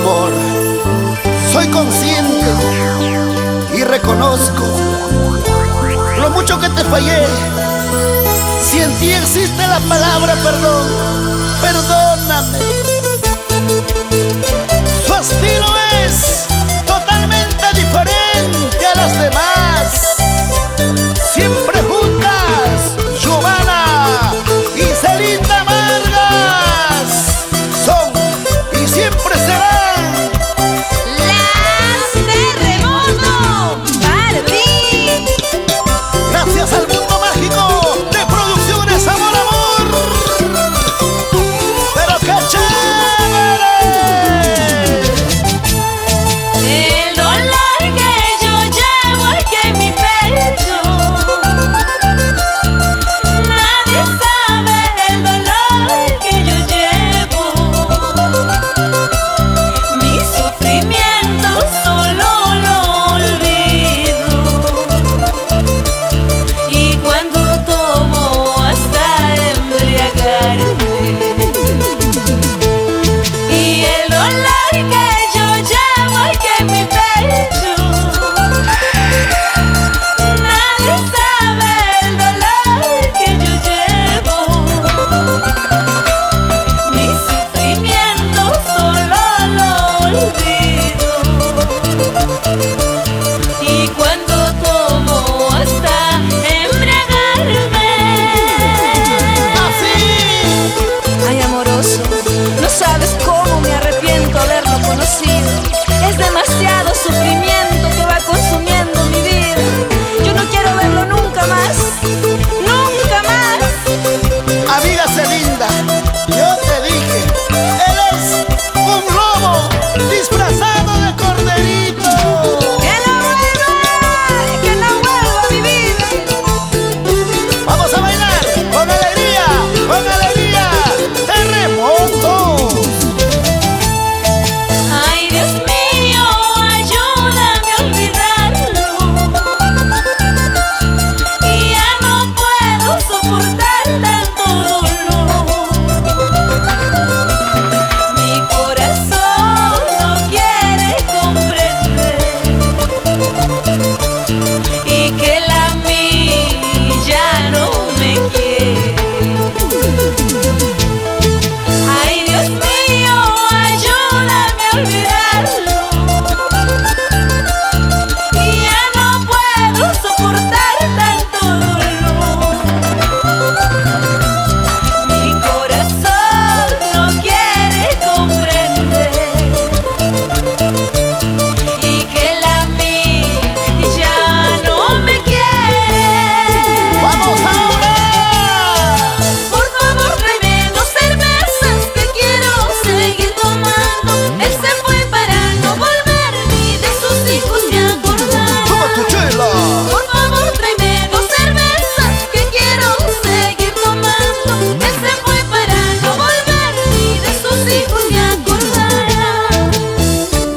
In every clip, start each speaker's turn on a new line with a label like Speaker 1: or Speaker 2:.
Speaker 1: Amor, soy consciente y reconozco lo mucho que te fallé. Si en ti existe la palabra perdón, perdóname. Su estilo es totalmente diferente a las demás. Siempre juntas, Giovanna y Celinda Vargas son y siempre serán
Speaker 2: las Terremoto Barbie.
Speaker 1: gracias al mundo mágico de Producciones Amor Amor. Pero qué chévere.
Speaker 2: El dolor que yo llevo aquí en mi pecho, nadie sabe el dolor que yo llevo. Mi sufrimiento solo lo olvido, y cuando tomo hasta embriagarme. Y el dolor que yo llevo aquí en mi pecho, nadie sabe el dolor que yo llevo. Mi sufrimiento solo lo olvido, y cuando tomo hasta embriagarme. Ay, amoroso, no sabes cómo me arrepiento haberlo conocido. Es demasiado sufrimiento que va consumiendo mi vida. Yo no quiero verlo nunca más, nunca más.
Speaker 1: Amiga Celinda, yo te dije, él es un lobo disfrazado de corderito.
Speaker 2: Que no vuelva a mi vida.
Speaker 1: Vamos a bailar con alegría, con alegría. Terremotos.
Speaker 2: Ay, Dios mío, ayúdame a olvidarlo. Y ya no puedo soportar tanto dolor. Mi corazón no quiere comprender, y que él a mí ya no me quiere. Ay, Dios mío, ayúdame a olvidarlo. Y ya no puedo soportar tanto dolor. Mi corazón no quiere comprender, y que él a mí ya no me quiere.
Speaker 1: Vamos ahora.
Speaker 2: Por favor, tráeme 2 cervezas que quiero seguir tomando. Él se fue para no volver, ni de sus hijos me acordar.
Speaker 1: Toma tu chela.
Speaker 2: Por favor, tráeme 2 cervezas que quiero seguir tomando. Él se fue para no volver, ni de sus hijos me acordar.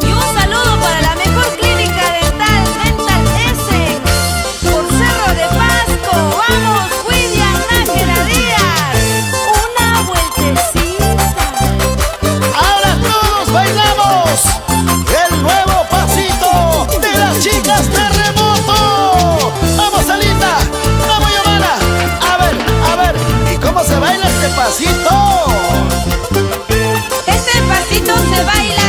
Speaker 2: Y un saludo para la mejor clínica dental, Dental S, por Cerro de Pasco. Vamos, William Nájera Díaz. Una vueltecita.
Speaker 1: Ahora todos bailamos el nuevo pasito de las chicas Terremoto. Vamos, Celinda, vamos, Giovanna. A ver, ¿y cómo se baila este pasito?
Speaker 2: Este pasito se baila